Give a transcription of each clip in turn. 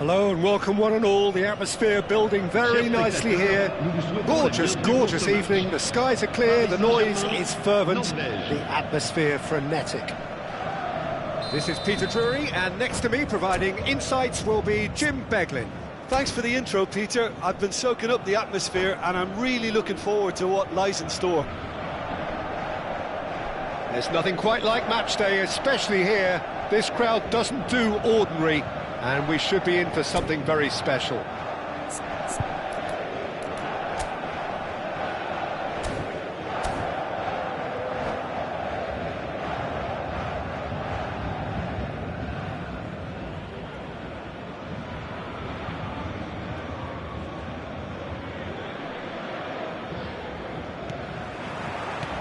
Hello and welcome one and all. The atmosphere building very nicely here. Gorgeous, gorgeous evening. The skies are clear, the noise is fervent, the atmosphere frenetic. This is Peter Drury, and next to me providing insights will be Jim Beglin. Thanks for the intro, Peter. I've been soaking up the atmosphere and I'm really looking forward to what lies in store. There's nothing quite like match day, especially here. This crowd doesn't do ordinary, and we should be in for something very special.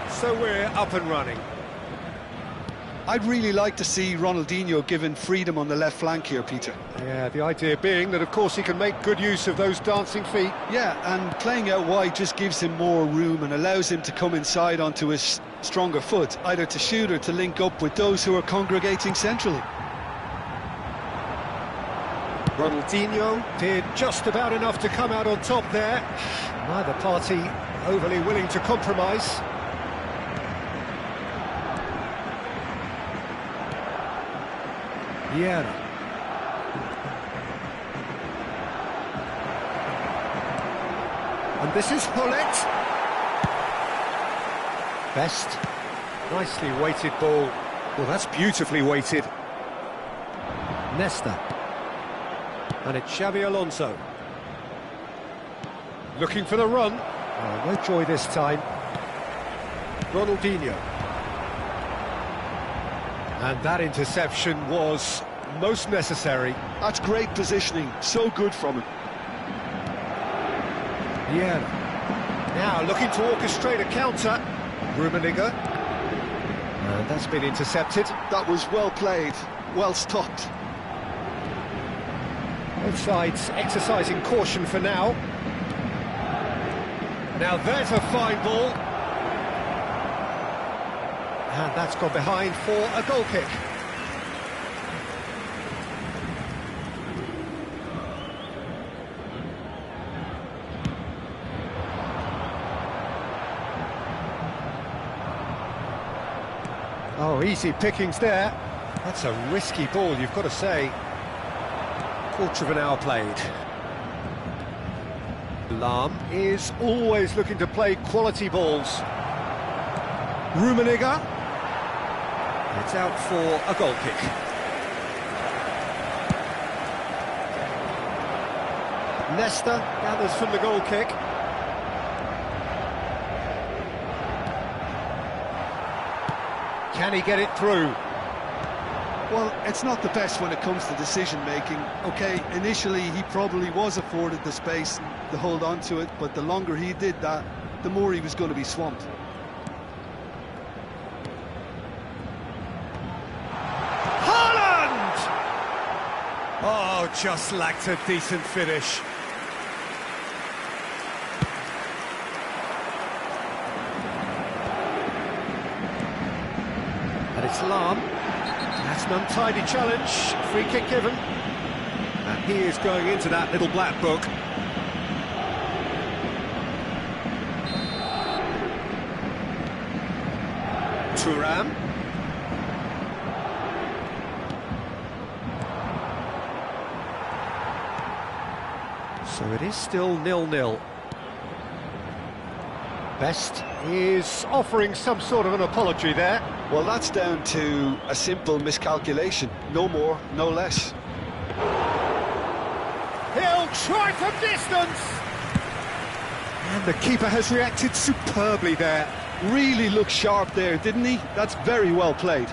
So we're up and running. I'd really like to see Ronaldinho given freedom on the left flank here, Peter. Yeah, the idea being that, of course, he can make good use of those dancing feet. Yeah, and playing out wide just gives him more room and allows him to come inside onto his stronger foot, either to shoot or to link up with those who are congregating centrally. Ronaldinho did just about enough to come out on top there. Neither party overly willing to compromise. Yeah. And this is Hullet. Best. Nicely weighted ball. Well, that's beautifully weighted. Nesta. And it's Xabi Alonso. Looking for the run. Oh, no joy this time. Ronaldinho. And that interception was most necessary. That's great positioning, so good from him. Yeah. Now looking to orchestrate a counter. Rummenigge. And that's been intercepted. That was well played, well stopped. Both sides exercising caution for now. Now there's a fine ball. And that's gone behind for a goal kick. Oh, easy pickings there. That's a risky ball, you've got to say. Quarter of an hour played. Lahm is always looking to play quality balls. Rummenigge. It's out for a goal kick. Nesta gathers from the goal kick. Can he get it through? Well, it's not the best when it comes to decision-making. OK, initially he probably was afforded the space to hold on to it, but the longer he did that, the more he was going to be swamped. Oh, just lacked a decent finish. And it's Lahm. That's an untidy challenge. Free kick given. And he is going into that little black book. Thuram. So it is still 0-0. Best is offering some sort of an apology there. Well, that's down to a simple miscalculation. No more, no less. He'll try from distance! And the keeper has reacted superbly there. Really looked sharp there, didn't he? That's very well played.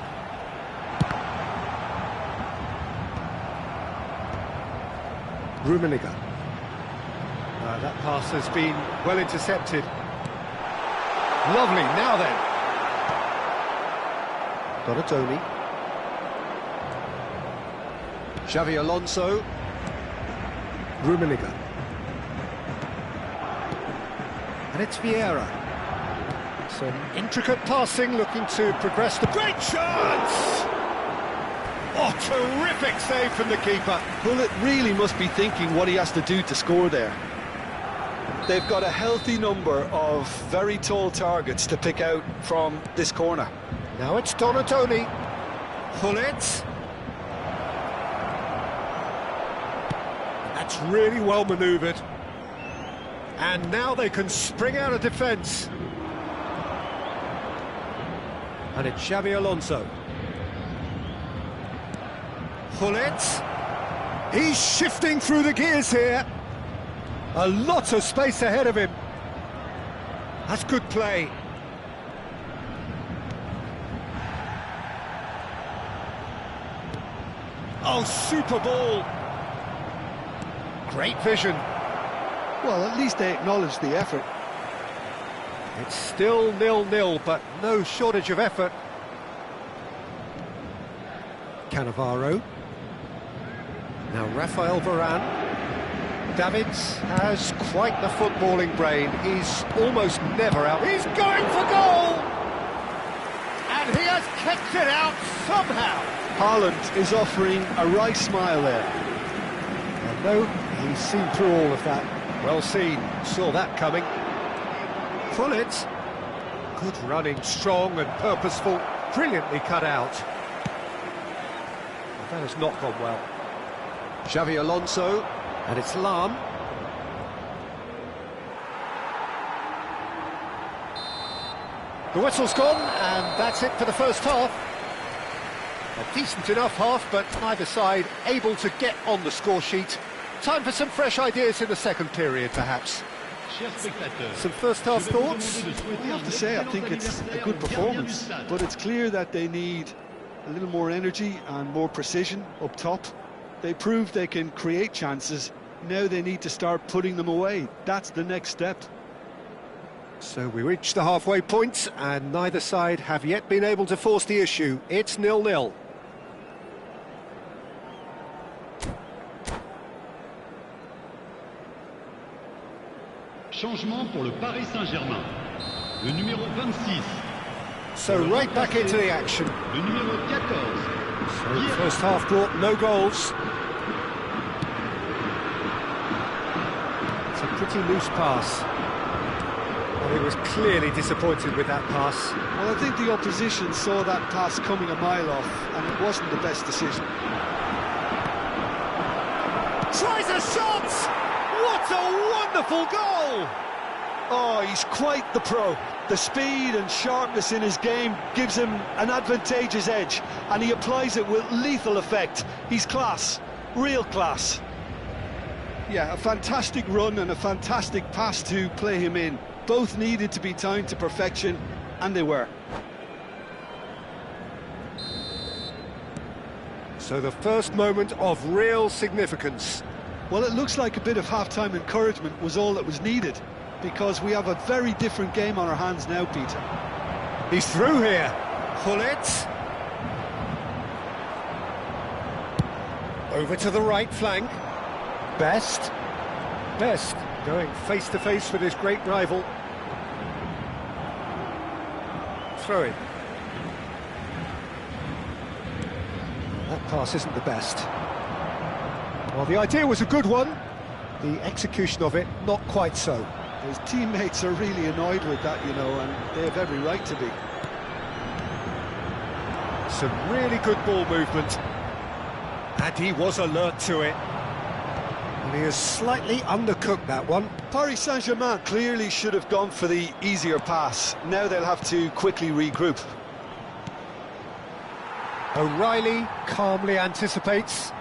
Rummenigge. That pass has been well intercepted. Lovely, now then. Donatoni. Xabi Alonso. Rummenigge. And it's Vieira. Some intricate passing, looking to progress the... Great chance! Oh, terrific save from the keeper. Bullet really must be thinking what he has to do to score there. They've got a healthy number of very tall targets to pick out from this corner. Now it's Donatoni. Hullet. That's really well manoeuvred. And now they can spring out of defence. And it's Xabi Alonso. Hullet. He's shifting through the gears here. A lot of space ahead of him. That's good play. Oh, super ball. Great vision. Well, at least they acknowledge the effort. It's still 0-0, but no shortage of effort. Cannavaro. Now Rafael Varane. Davids has quite the footballing brain. He's almost never out. He's going for goal! And he has kicked it out somehow. Haaland is offering a right smile there. And no, he's seen through all of that. Well seen, saw that coming. Hullet. Good running, strong and purposeful. Brilliantly cut out. That has not gone well. Xabi Alonso. And it's Lam. The whistle's gone, and that's it for the first half. A decent enough half, but neither side able to get on the score sheet. Time for some fresh ideas in the second period, perhaps. Some first-half thoughts? I have to say, I think it's a good performance, but it's clear that they need a little more energy and more precision up top. They proved they can create chances. Now they need to start putting them away. That's the next step. So we reach the halfway point, and neither side have yet been able to force the issue. It's 0-0. Changement pour le Paris Saint-Germain. Le numéro 26. So right back into the action. Le numéro 14. So the first half brought no goals. It's a pretty loose pass. Well, he was clearly disappointed with that pass. Well, I think the opposition saw that pass coming a mile off, and it wasn't the best decision. Tries a shot! What a wonderful goal! Oh, he's quite the pro. The speed and sharpness in his game gives him an advantageous edge, and he applies it with lethal effect. He's class, real class. Yeah, a fantastic run and a fantastic pass to play him in. Both needed to be timed to perfection, and they were. So the first moment of real significance. Well, it looks like a bit of half-time encouragement was all that was needed, because we have a very different game on our hands now, Peter. He's through here. Hullet. Over to the right flank. Best going face-to-face with his great rival. Throw it. That pass isn't the best. Well, the idea was a good one. The execution of it, not quite so. His teammates are really annoyed with that, you know, and they have every right to be. Some really good ball movement. And he was alert to it. And he has slightly undercooked that one. Paris Saint-Germain clearly should have gone for the easier pass. Now they'll have to quickly regroup. O'Reilly calmly anticipates.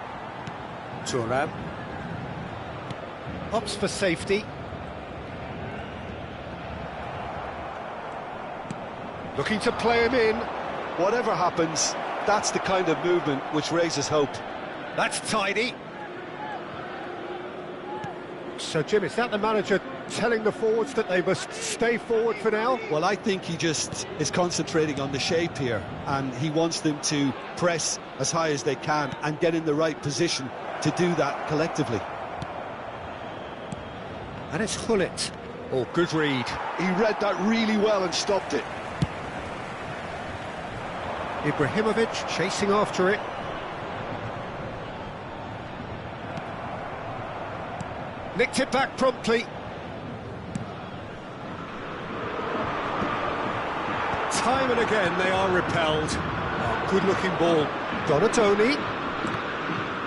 Surra. Opts for safety. Looking to play him in. Whatever happens, that's the kind of movement which raises hope. That's tidy. So, Jim, is that the manager telling the forwards that they must stay forward for now? Well, I think he just is concentrating on the shape here, and he wants them to press as high as they can and get in the right position to do that collectively. And it's Hullet. Oh, good read. He read that really well and stopped it. Ibrahimovic chasing after it. Nicked it back promptly. Time and again they are repelled. Oh, good-looking ball. Donatoni.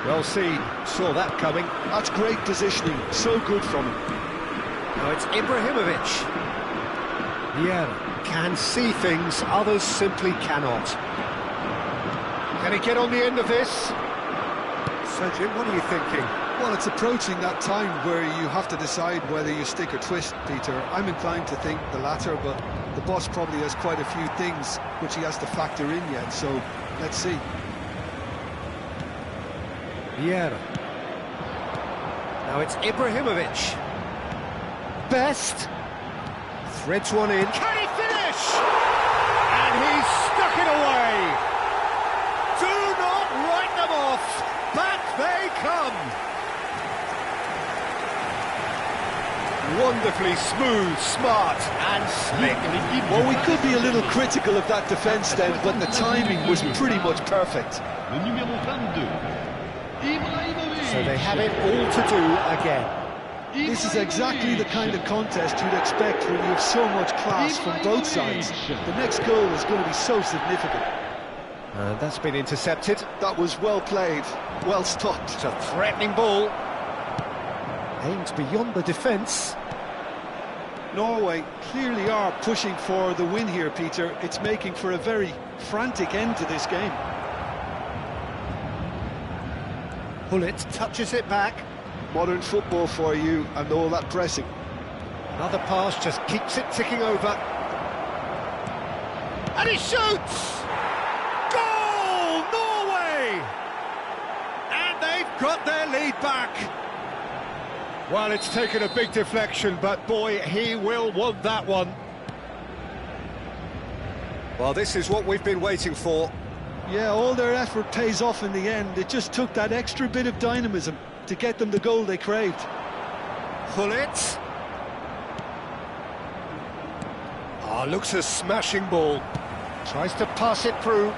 Well seen. Saw that coming. That's great positioning. So good from him. Now it's Ibrahimovic. Vieira can see things others simply cannot. Can he get on the end of this? So Jim, what are you thinking? Well, it's approaching that time where you have to decide whether you stick or twist, Peter. I'm inclined to think the latter, but the boss probably has quite a few things which he has to factor in yet, so let's see. Vieira. Now it's Ibrahimovic. Best. Threads one in. Can he finish? And he's stuck it away. Do not write them off. Back they come. Wonderfully smooth, smart and slick. Well, we could be a little critical of that defence then, but the timing was pretty much perfect. Le numéro 22, Ibrahimovic. So they have it all to do again. This is exactly the kind of contest you'd expect when you have so much class from both sides. The next goal is going to be so significant. And that's been intercepted. That was well played, well stopped. It's a threatening ball. Aimed beyond the defence. Norway clearly are pushing for the win here, Peter. It's making for a very frantic end to this game. Hullet touches it back. Modern football for you and all that pressing. Another pass just keeps it ticking over. And he shoots! Goal, Norway! And they've got their lead back. Well, it's taken a big deflection, but boy, he will want that one. Well, this is what we've been waiting for. Yeah, all their effort pays off in the end. It just took that extra bit of dynamism to get them the goal they craved. Hullet. Ah, looks a smashing ball. Tries to pass it through.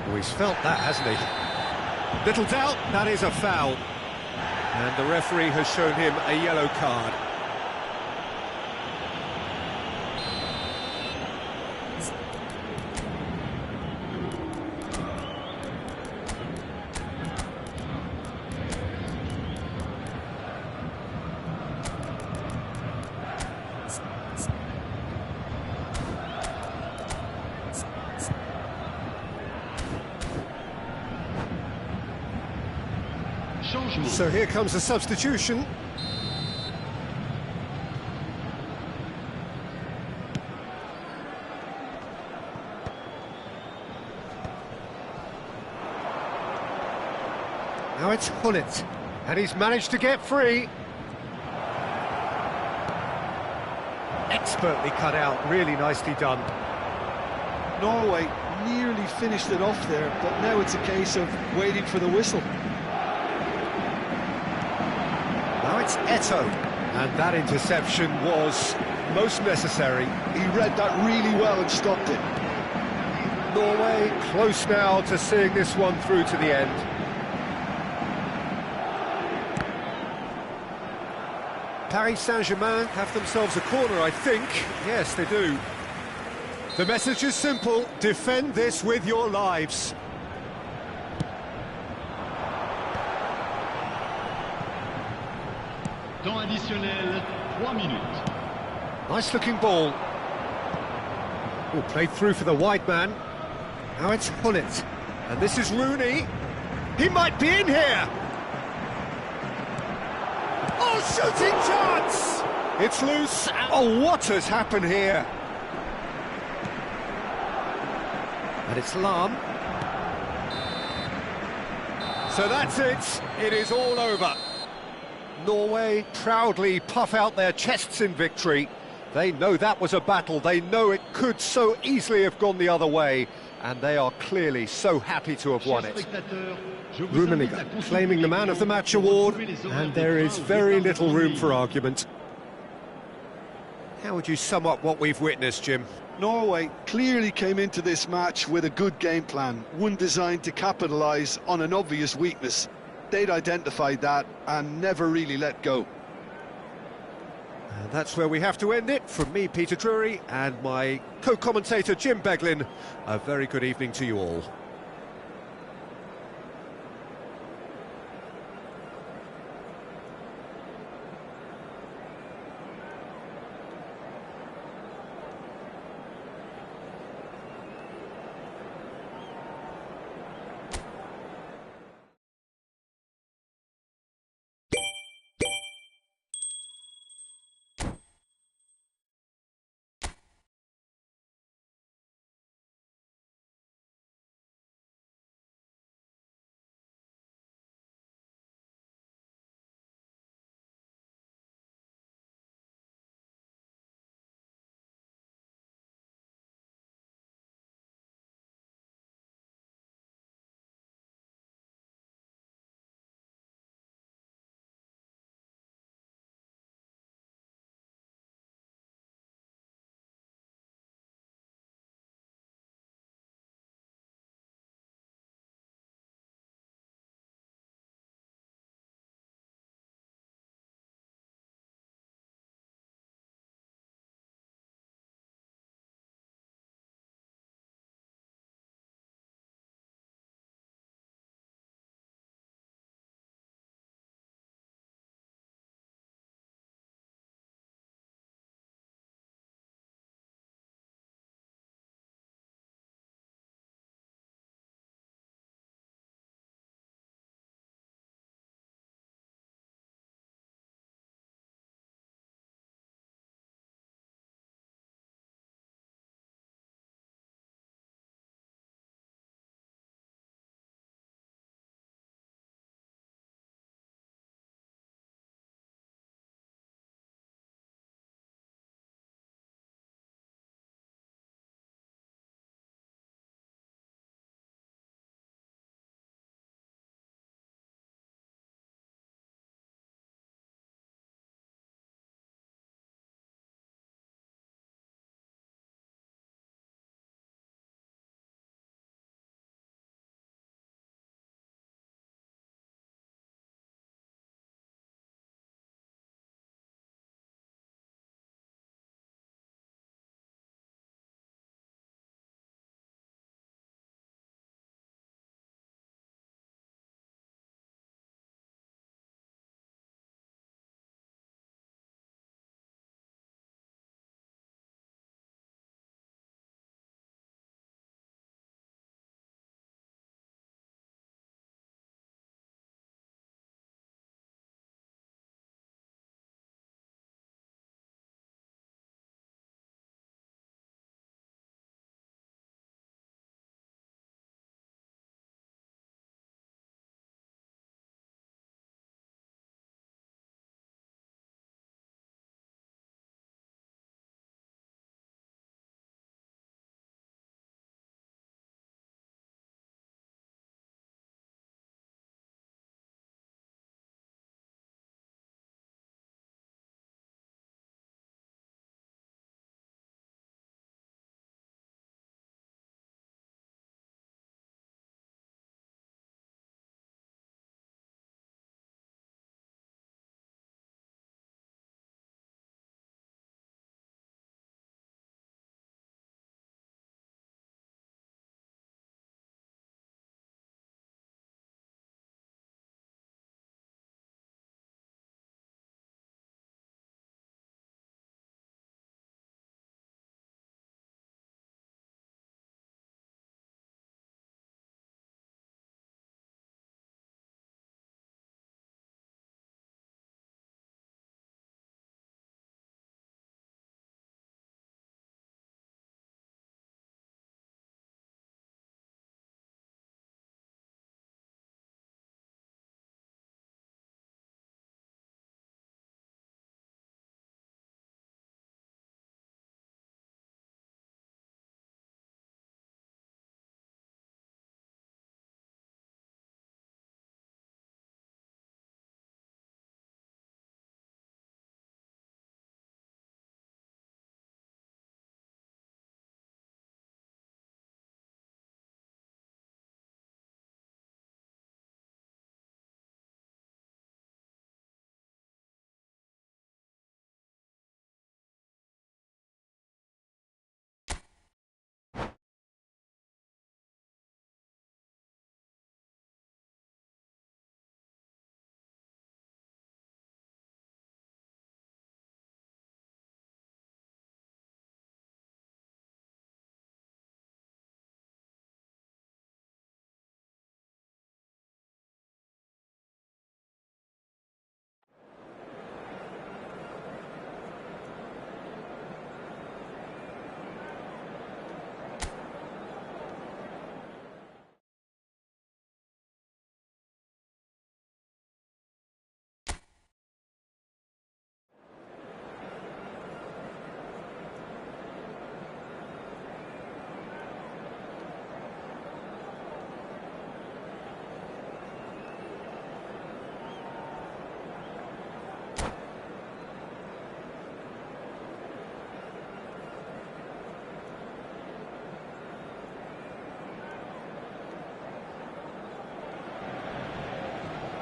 Oh, he's felt that, hasn't he? Little doubt, that is a foul. And the referee has shown him a yellow card. So here comes a substitution. Now it's Hullet, and he's managed to get free. Expertly cut out, really nicely done. Norway nearly finished it off there, but now it's a case of waiting for the whistle. Now it's Eto, and that interception was most necessary. He read that really well and stopped it. Norway close now to seeing this one through to the end. Paris Saint-Germain have themselves a corner, I think. Yes, they do. The message is simple: defend this with your lives. Temps additionnel, 3 minutes. Nice looking ball. Oh, played through for the wide man. Now it's Hullet. And this is Rooney. He might be in here. Oh, shooting chance! It's loose. Oh, what has happened here? And it's Lahm. So that's it. It is all over. Norway proudly puff out their chests in victory. They know that was a battle. They know it could so easily have gone the other way. And they are clearly so happy to have won it. Rummenigge claiming the Man of the Match award, and there is very little room for argument. How would you sum up what we've witnessed, Jim? Norway clearly came into this match with a good game plan, one designed to capitalise on an obvious weakness. They'd identified that and never really let go. And that's where we have to end it. From me, Peter Drury, and my co-commentator, Jim Beglin, a very good evening to you all.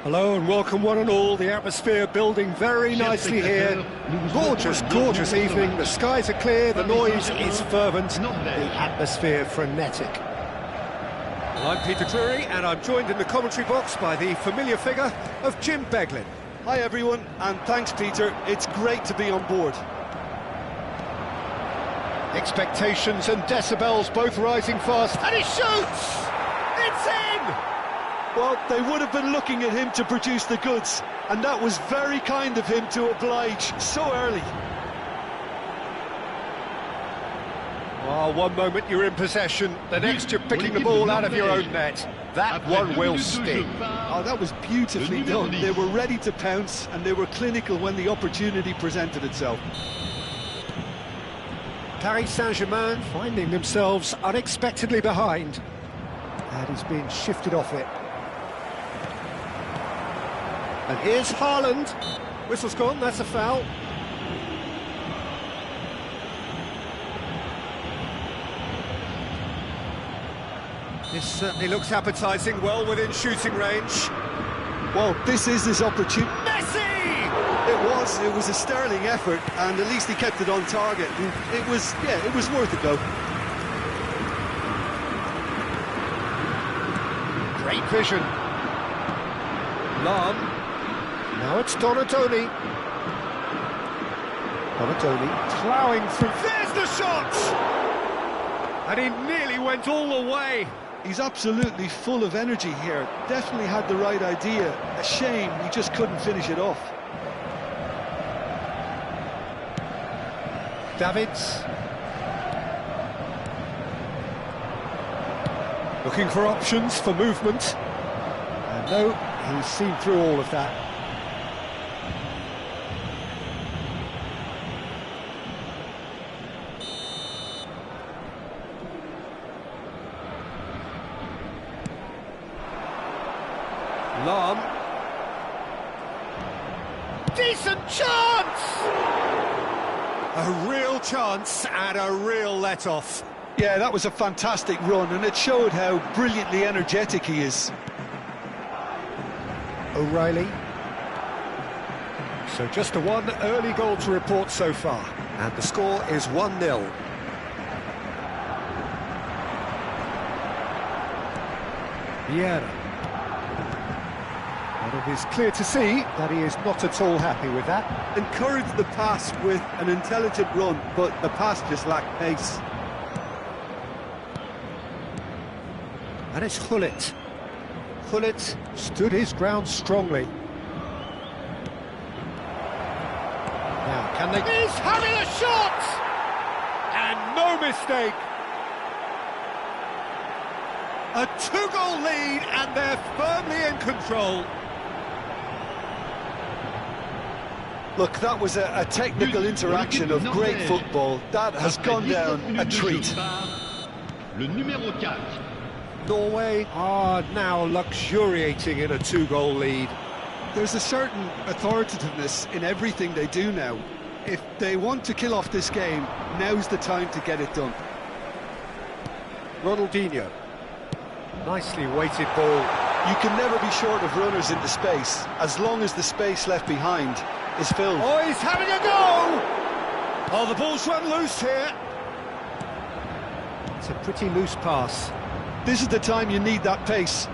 Hello and welcome one and all. The atmosphere building very nicely here. Gorgeous, gorgeous evening. The skies are clear, the noise is fervent, the atmosphere frenetic. Well, I'm Peter Drury and I'm joined in the commentary box by the familiar figure of Jim Beglin. Hi everyone, and thanks Peter, it's great to be on board. Expectations and decibels both rising fast, and he shoots! It's in! Well, they would have been looking at him to produce the goods, and that was very kind of him to oblige so early. Oh, one moment you're in possession, the next you're picking the ball out of your own net. That one will sting. Oh, that was beautifully done. They were ready to pounce, and they were clinical when the opportunity presented itself. Paris Saint-Germain finding themselves unexpectedly behind. And he's being shifted off it. And here's Haaland. Whistle's gone, that's a foul. This certainly looks appetising, well within shooting range. Well, this is his opportunity. Messi! It was a sterling effort, and at least he kept it on target. And it was worth a go. Great vision. Lam. Now it's Donatoni. Donatoni ploughing through. There's the shot! And he nearly went all the way. He's absolutely full of energy here. Definitely had the right idea. A shame he just couldn't finish it off. Davids. Looking for options for movement. And no, he's seen through all of that. Lam. Decent chance! A real chance and a real let-off. Yeah, that was a fantastic run, and it showed how brilliantly energetic he is. O'Reilly. So just the one early goal to report so far. And the score is 1-0. Vieira. And it is clear to see that he is not at all happy with that. Encouraged the pass with an intelligent run, but the pass just lacked pace. And it's Gullit. Gullit stood his ground strongly. Now, can they... He's having a shot! And no mistake! A two-goal lead, and they're firmly in control. Look, that was a technical interaction of great football. That has gone down a treat. Norway are now luxuriating in a two-goal lead. There's a certain authoritativeness in everything they do now. If they want to kill off this game, now's the time to get it done. Ronaldinho. Nicely weighted ball. You can never be short of runners into space, as long as the space left behind is filled. Oh, he's having a go! Oh, the ball's run loose here. It's a pretty loose pass. This is the time you need that pace.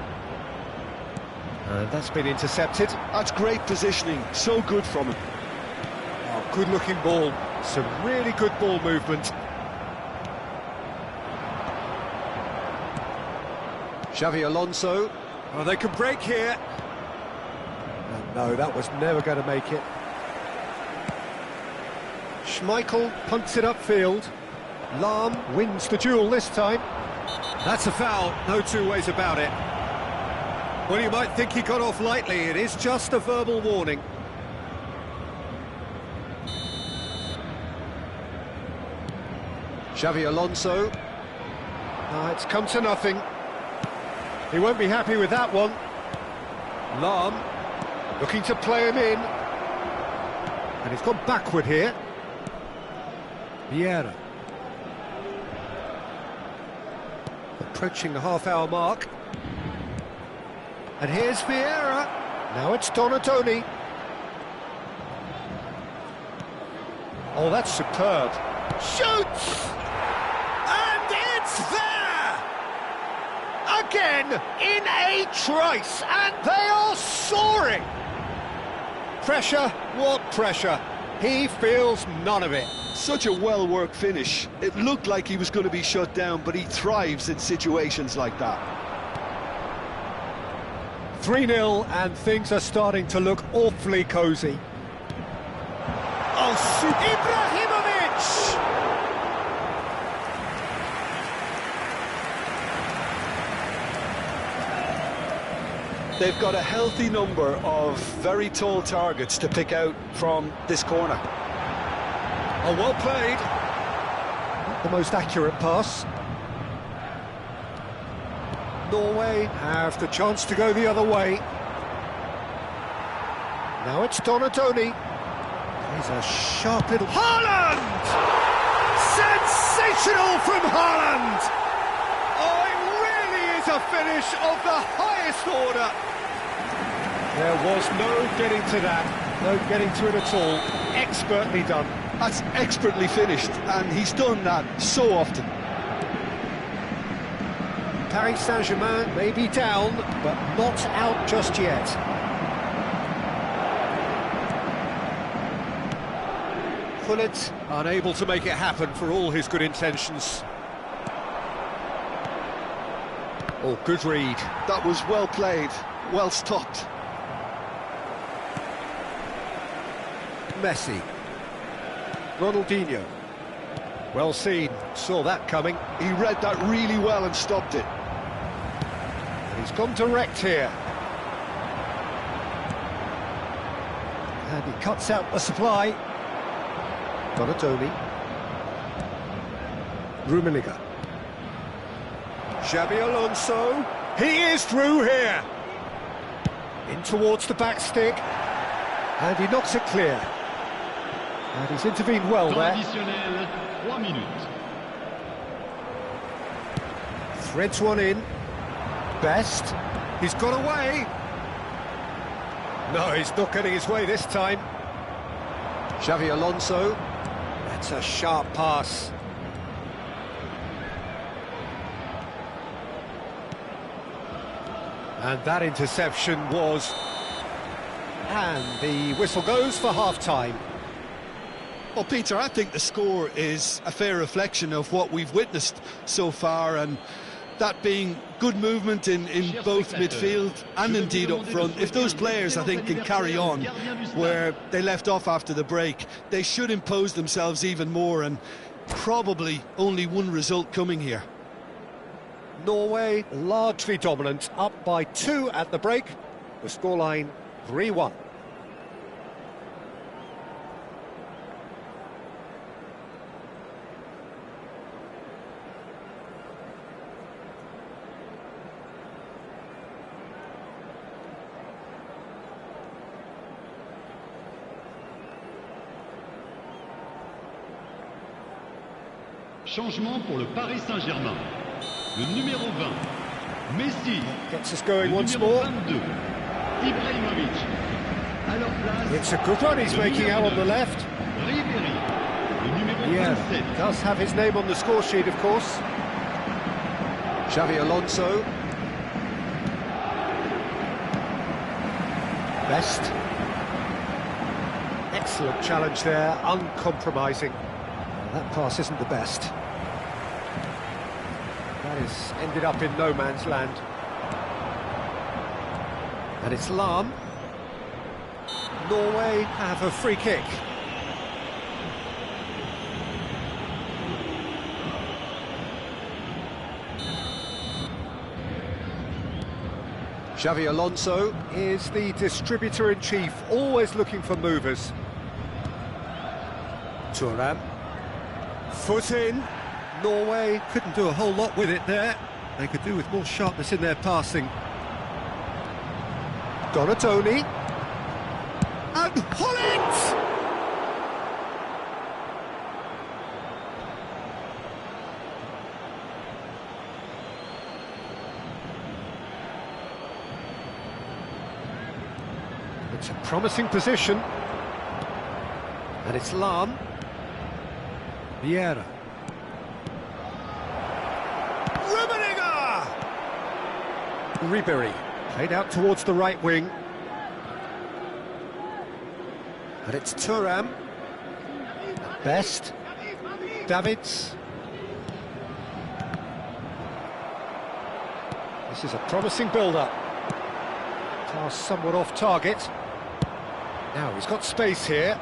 And that's been intercepted. That's great positioning, so good from him. Oh, good-looking ball. Some really good ball movement. Xavi Alonso. Oh, they can break here. And no, that was never going to make it. Schmeichel punts it upfield. Lam wins the duel this time. That's a foul, no two ways about it. Well, you might think he got off lightly, it is just a verbal warning. Xavi Alonso. It's come to nothing. He won't be happy with that one. Lam looking to play him in. And he's gone backward here. Vieira. Approaching the half-hour mark. And here's Vieira. Now it's Donatoni. Oh, that's superb. Shoots! And it's there! Again, in a trice, and they are soaring! Pressure, what pressure? He feels none of it. Such a well-worked finish. It looked like he was going to be shut down, but he thrives in situations like that. 3-0, and things are starting to look awfully cosy. Oh, Ibrahimovic! They've got a healthy number of very tall targets to pick out from this corner. Oh, well played. Not the most accurate pass. Norway have the chance to go the other way. Now it's Donatoni. He's a sharp little... Haaland! Sensational from Haaland! Oh, it really is a finish of the highest order. There was no getting to that, no getting to it at all. Expertly done. That's expertly finished, and he's done that so often. Paris Saint-Germain may be down, but not out just yet. Gullit unable to make it happen for all his good intentions. Oh, good read. That was well played, well stopped. Messi. Ronaldinho. Well seen, saw that coming. He read that really well and stopped it. And he's gone direct here. And he cuts out the supply. Donatoni. Rummenigge. Xabi Alonso. He is through here. In towards the back stick. And he knocks it clear. And he's intervened well there. Additionnel, 3 minutes. Threads one in. Best. He's got away. No, he's not getting his way this time. Xabi Alonso. That's a sharp pass. And that interception was... And the whistle goes for half-time. Well, Peter, I think the score is a fair reflection of what we've witnessed so far, and that being good movement in both midfield and indeed up front. If those players, I think, can carry on where they left off after the break, they should impose themselves even more, and probably only one result coming here. Norway largely dominant, up by 2 at the break. The scoreline 3-1. Changement pour le Paris Saint-Germain. Le numéro 20, Messi. Gets us going Le once numéro more. 22, Ibrahimovic. À leur place, It's a good run he's le making numéro out on the 9, left. Ribéry. Le numéro Yeah, 27. does have his name on the score sheet, of course. Xabi Alonso. Best. Excellent challenge there, uncompromising. That pass isn't the best. That has ended up in no man's land. And it's Lahm. Norway have a free kick. Xabi Alonso is the distributor-in-chief, always looking for movers. Thuram. Foot in. Norway couldn't do a whole lot with it there. They could do with more sharpness in their passing. Donatoni. And Gullit! It's a promising position. And it's Lam. Vieira. Rummenigge! Ribery. Played out towards the right wing. And it's Thuram. Best. Davids. This is a promising build-up. Pass somewhat off target. Now he's got space here.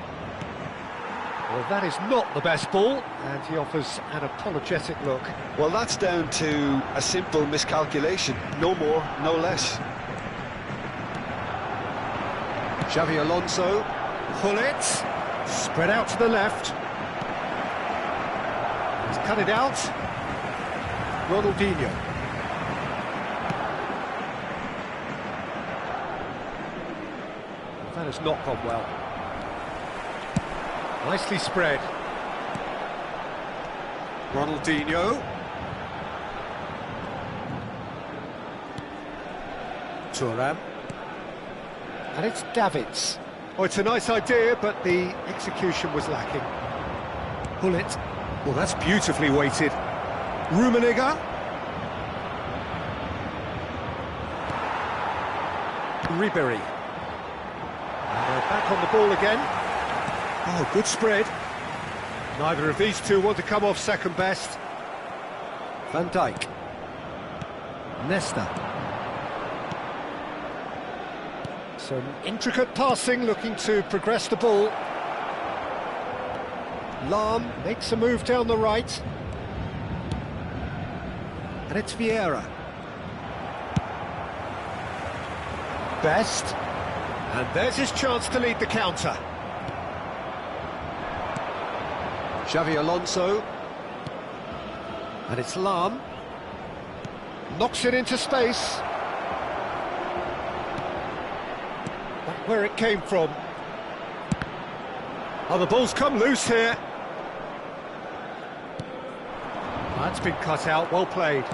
Well, that is not the best ball, and he offers an apologetic look. Well, that's down to a simple miscalculation. No more, no less. Xavi Alonso. Pull it. Spread out to the left. He's cut it out. Ronaldinho. That has not gone well. Nicely spread. Ronaldinho. Thuram. And it's Davids. Oh, it's a nice idea, but the execution was lacking. Pull it. Well, that's beautifully weighted. Rummenigge. Ribery. And they're back on the ball again. Oh, good spread. Neither of these two want to come off second best. Van Dijk. Nesta. Some intricate passing, looking to progress the ball. Lam makes a move down the right. And it's Vieira. Best. And there's his chance to lead the counter. Xavi Alonso. And it's Lam. Knocks it into space. Back where it came from. Oh, the ball's come loose here. That's been cut out, well played.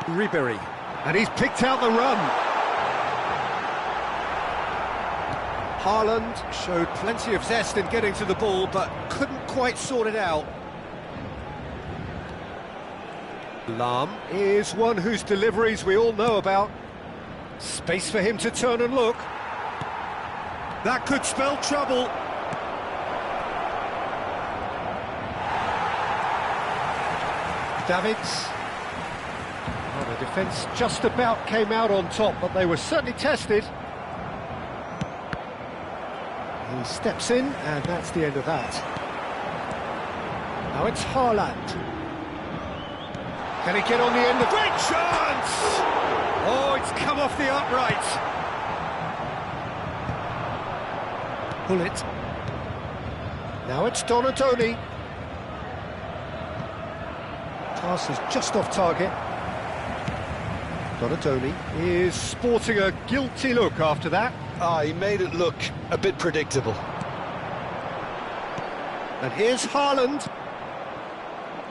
Ribery. And he's picked out the run. Haaland showed plenty of zest in getting to the ball, but couldn't quite sort it out. Lam is one whose deliveries we all know about. Space for him to turn and look. That could spell trouble. Davids. Well, the defence just about came out on top, but they were certainly tested. He steps in, and that's the end of that. Now it's Haaland. Can he get on the end of... Great chance! Oh, it's come off the upright. Pull it. Now it's Donadoni. Pass is just off target. Donadoni is sporting a guilty look after that. He made it look a bit predictable. And here's Haaland.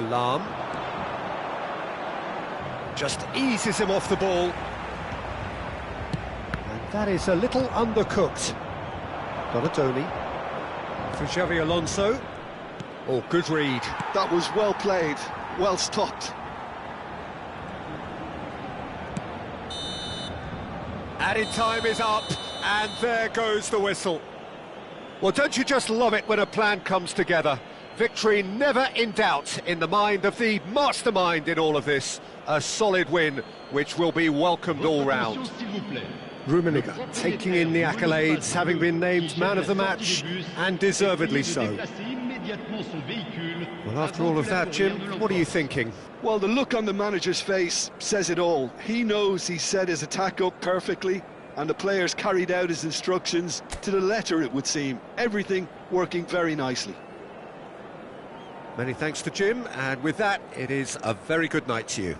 Lam. Just eases him off the ball. And that is a little undercooked. Donadoni. For Xavi Alonso. Oh, good read. That was well played, well stopped. Added time is up, and there goes the whistle. Well, don't you just love it when a plan comes together? Victory never in doubt in the mind of the mastermind in all of this. A solid win, which will be welcomed all round. Rummenigge taking in the accolades, having been named man of the match, and deservedly so. Well, after all of that, Jim, what are you thinking? Well, the look on the manager's face says it all. He knows he set his attack up perfectly, and the players carried out his instructions to the letter, it would seem. Everything working very nicely. Many thanks to Jim, and with that, it is a very good night to you.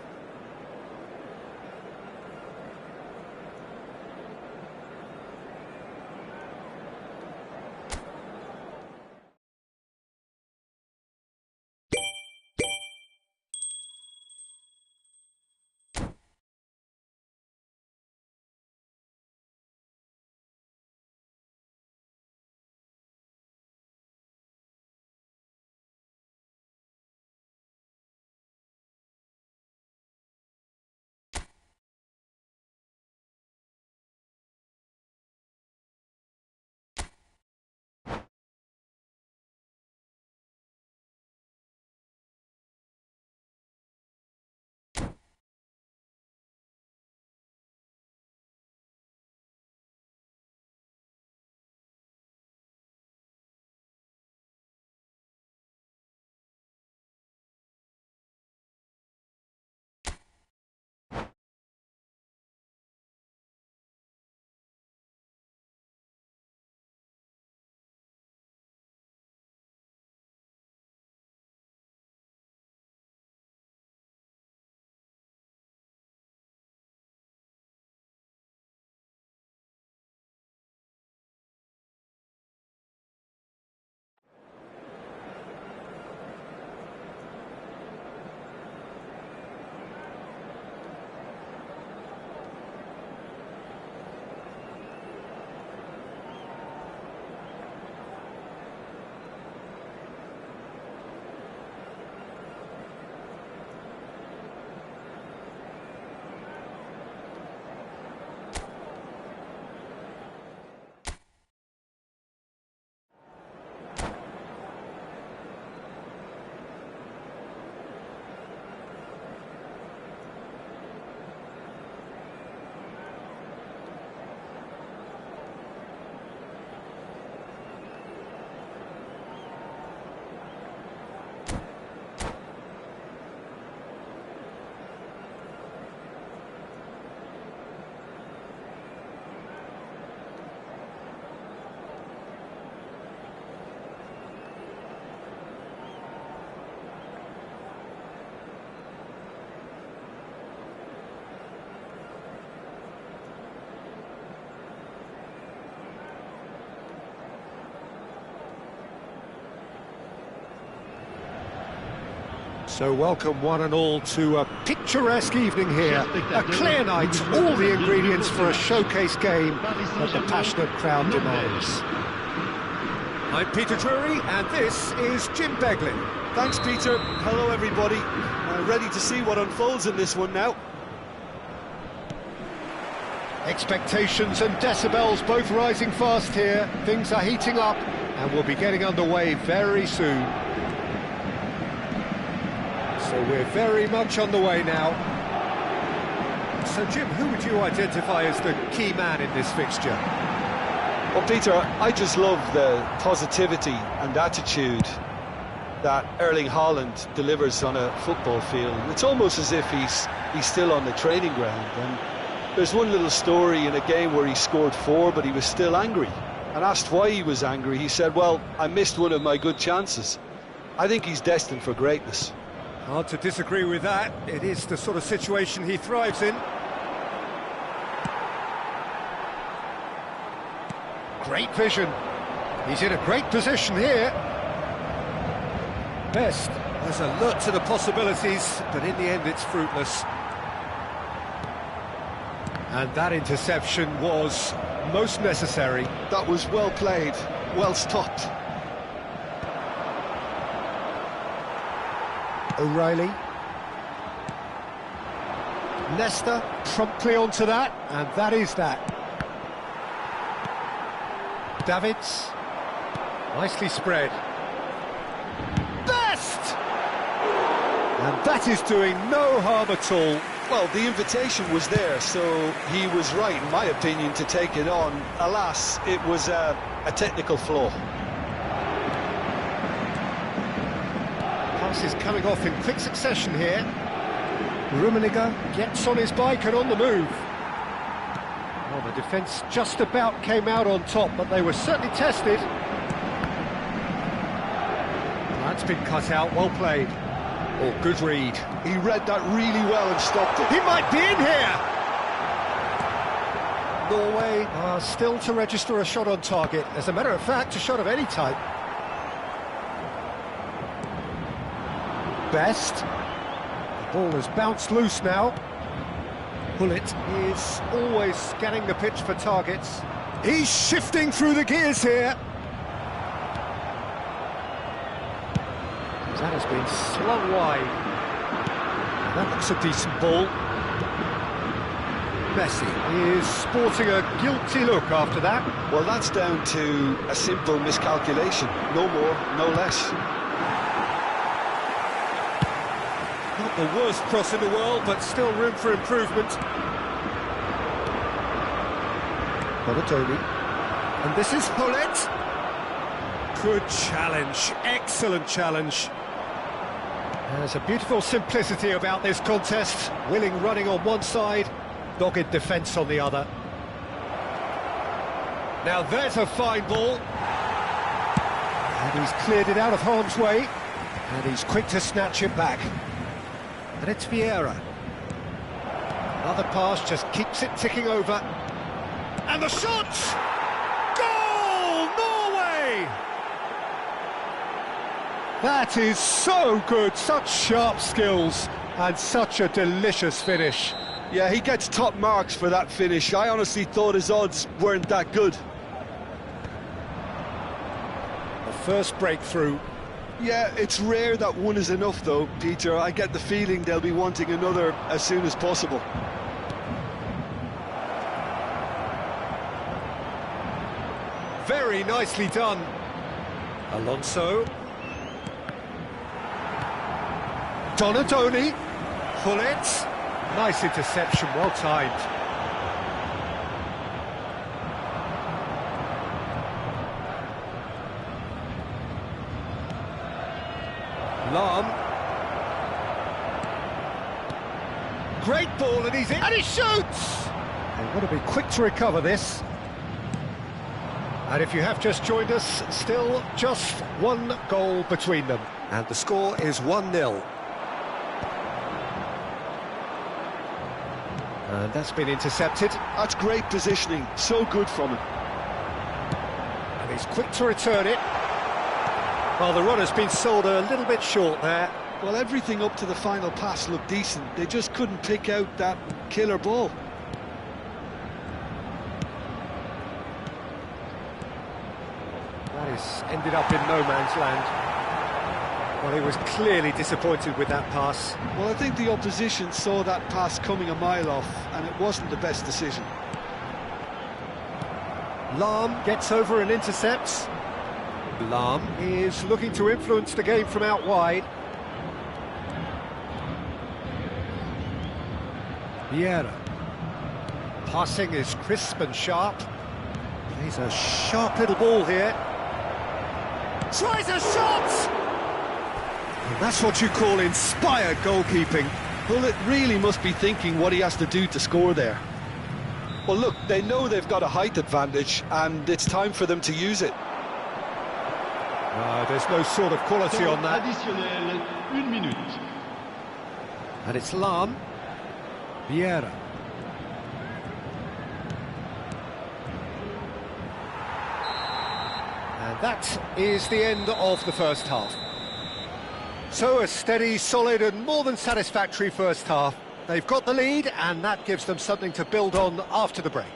So welcome one and all to a picturesque evening here. A clear night, all the ingredients for a showcase game that the passionate crowd demands. I'm Peter Drury and this is Jim Begley. Thanks, Peter. Hello, everybody. Ready to see what unfolds in this one now. Expectations and decibels both rising fast here. Things are heating up and we'll be getting underway very soon. So we're very much on the way now. So Jim, who would you identify as the key man in this fixture? Well, Peter, I just love the positivity and attitude that Erling Haaland delivers on a football field. It's almost as if he's still on the training ground. And there's one little story in a game where he scored 4, but he was still angry. And asked why he was angry, he said, well, I missed one of my good chances. I think he's destined for greatness. Hard to disagree with that. It is the sort of situation he thrives in. Great vision. He's in a great position here. Best was alert to the possibilities, but in the end it's fruitless. And that interception was most necessary. That was well played, well stopped. O'Reilly. Leicester promptly onto that, and that is that. Davids. Nicely spread. Best! And that is doing no harm at all. Well, the invitation was there, so he was right, in my opinion, to take it on. Alas, it was a technical flaw. Pass is coming off in quick succession here. Rummenigge gets on his bike and on the move. Well, the defence just about came out on top, but they were certainly tested. That's been cut out, well played. Oh, good read. He read that really well and stopped it. He might be in here! Norway are still to register a shot on target. As a matter of fact, a shot of any type. Best. The ball has bounced loose now. Bullet is always scanning the pitch for targets. He's shifting through the gears here. That has been slung wide. That looks a decent ball. Messi is sporting a guilty look after that. Well, that's down to a simple miscalculation. No more, no less. Not the worst cross in the world, but still room for improvement. Bonatoni. And this is Hullet. Good challenge, excellent challenge. There's a beautiful simplicity about this contest. Willing running on one side, dogged defence on the other. Now there's a fine ball. And he's cleared it out of harm's way. And he's quick to snatch it back. And it's Vieira. Another pass just keeps it ticking over. And the shot! Goal! Norway! That is so good, such sharp skills and such a delicious finish. Yeah, he gets top marks for that finish. I honestly thought his odds weren't that good. The first breakthrough. Yeah, it's rare that one is enough though, Peter. I get the feeling they'll be wanting another as soon as possible. Very nicely done. Alonso. Donadoni. Hullet. Nice interception, well timed. Lahm. Great ball and he's in. And he shoots! They've got to be quick to recover this. And if you have just joined us, still just one goal between them. And the score is 1-0. And that's been intercepted. That's great positioning, so good from him. And he's quick to return it. Well, the run has been sold a little bit short there. Well, everything up to the final pass looked decent. They just couldn't pick out that killer ball. That is ended up in no man's land. Well, he was clearly disappointed with that pass. Well, I think the opposition saw that pass coming a mile off, and it wasn't the best decision. Lahm gets over and intercepts. Lahm is looking to influence the game from out wide. Vieira. Passing is crisp and sharp. Plays a sharp little ball here. Tries a shot! And that's what you call inspired goalkeeping. Well, it really must be thinking what he has to do to score there. Well, look, they know they've got a height advantage, and it's time for them to use it. There's no sort of quality on that. Additionnel, 1 minute. And it's Lahm. Vieira. And that is the end of the first half. So a steady, solid and more than satisfactory first half. They've got the lead and that gives them something to build on after the break.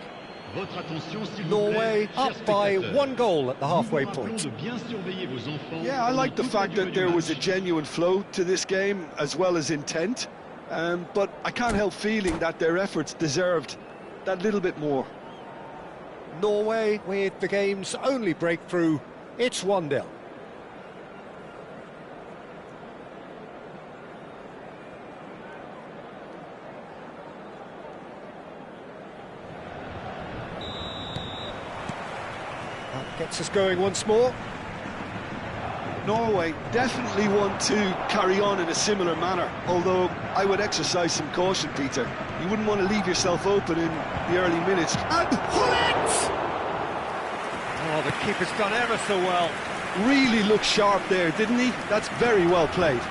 Votre attention, s'il vous Norway plaît, up chers by spectateurs. 1 goal at the halfway Nous vous rappelons point. de bien surveiller vos enfants Yeah, I like the pendant fact toute la that durée there du was a match. genuine flow to this game, as well as intent. But I can't help feeling that their efforts deserved that little bit more. Norway with the game's only breakthrough. It's 1-0. That gets us going once more. Norway definitely want to carry on in a similar manner, although I would exercise some caution, Peter. You wouldn't want to leave yourself open in the early minutes. And pull it! Oh, the keeper's done ever so well. Really looked sharp there, didn't he? That's very well played.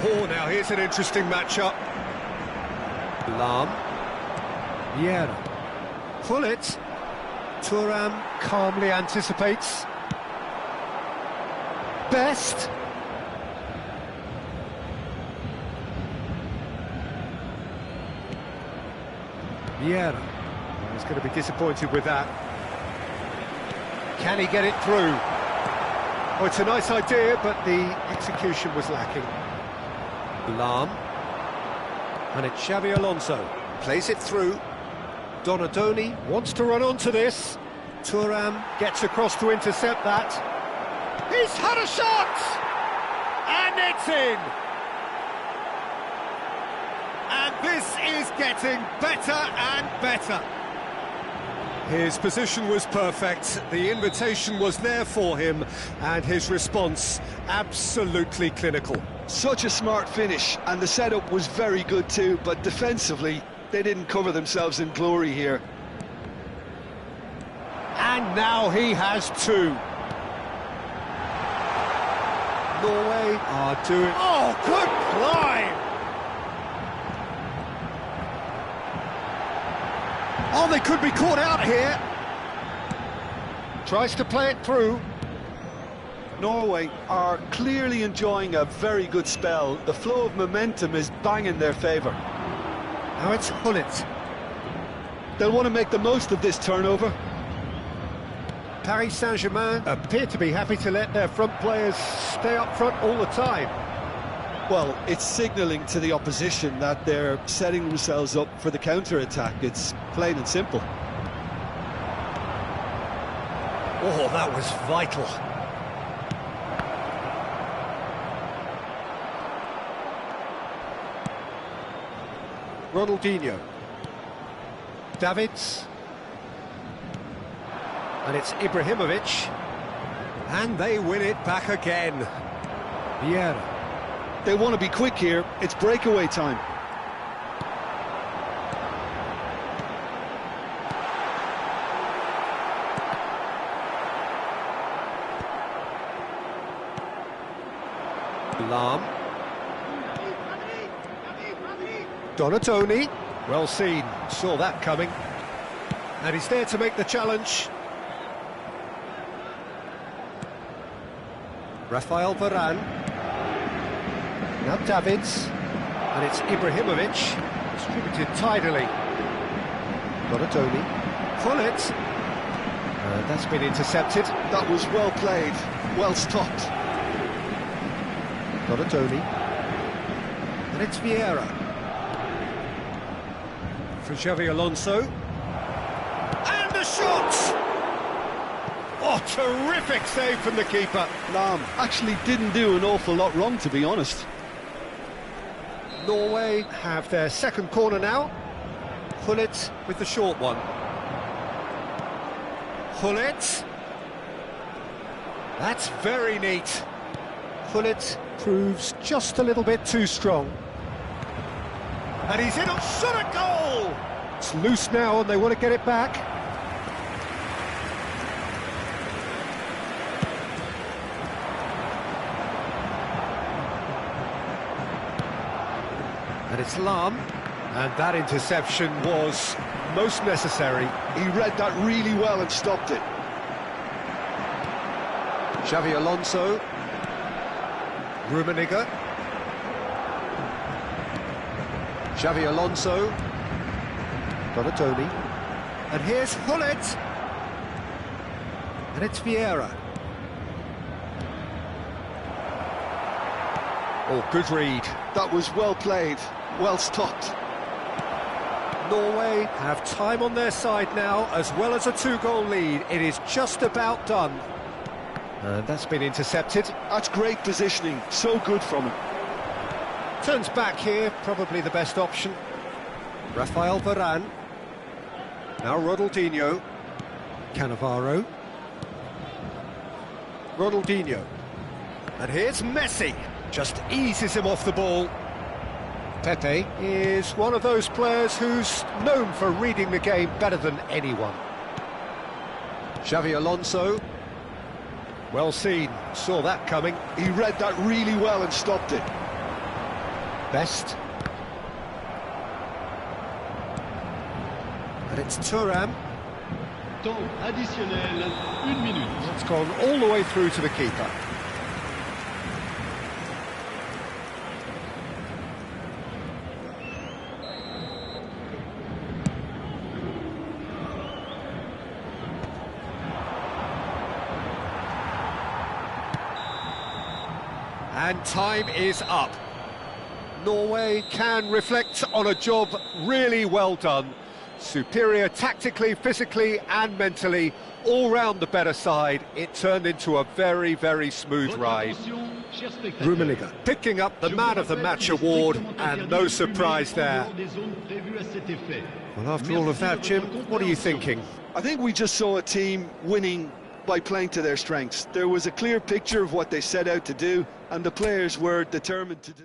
Oh, now here's an interesting matchup. Lahm. Vieira. Pull it. Thuram calmly anticipates. Best. Vieira. He's going to be disappointed with that. Can he get it through? Oh, it's a nice idea, but the execution was lacking. Lahm. And it's Xabi Alonso. Plays it through. Donadoni wants to run onto this. Thuram gets across to intercept that. He's had a shot! And it's in! And this is getting better and better. His position was perfect, the invitation was there for him, and his response absolutely clinical. Such a smart finish, and the setup was very good too, but defensively, they didn't cover themselves in glory here. And now he has two. Norway are doing... Oh, good climb! Oh, they could be caught out here. Tries to play it through. Norway are clearly enjoying a very good spell. The flow of momentum is bang in their favour. Now it's Hullet. They'll want to make the most of this turnover. Paris Saint-Germain appear to be happy to let their front players stay up front all the time. Well, it's signalling to the opposition that they're setting themselves up for the counter-attack. It's plain and simple. Oh, that was vital. Ronaldinho. Davids. And it's Ibrahimovic. And they win it back again. Vieira. They want to be quick here. It's breakaway time. Lahm. Donatoni. Well seen. Saw that coming. And he's there to make the challenge. Rafael Varane. Now Davids. And it's Ibrahimovic. Distributed tidily. Donadoni. Gullit. That's been intercepted. That was well played, well stopped. Donadoni. And it's Vieira. For Xavi Alonso. And the shot! Oh, terrific save from the keeper. Lam actually didn't do an awful lot wrong, to be honest. Norway have their second corner now. Gullit with the short one. Gullit. That's very neat. Gullit proves just a little bit too strong. And he's in on shot a goal! It's loose now and they want to get it back. And it's Lam. And that interception was most necessary. He read that really well and stopped it. Xavi Alonso. Rummenigge. Xavi Alonso. Donadoni. And here's Gullit. And it's Vieira. Oh, good read. That was well played, well stopped. Norway have time on their side now, as well as a two-goal lead. It is just about done. And that's been intercepted. That's great positioning, so good from him. Turns back here, probably the best option. Rafael Varane. Now Ronaldinho. Cannavaro. Ronaldinho. And here's Messi. Just eases him off the ball. Pepe is one of those players who's known for reading the game better than anyone. Xavi Alonso. Well seen, saw that coming. He read that really well and stopped it. Best. And it's Thuram. Temps additionnel, 1 minute. It's gone all the way through to the keeper. And time is up. Norway can reflect on a job really well done. Superior tactically, physically and mentally, all round the better side. It turned into a very, very smooth ride. Rummenigge picking up the Man of the Match award, and no surprise there. Well, after all of that, Jim, what are you thinking? I think we just saw a team winning by playing to their strengths. There was a clear picture of what they set out to do, and the players were determined to do.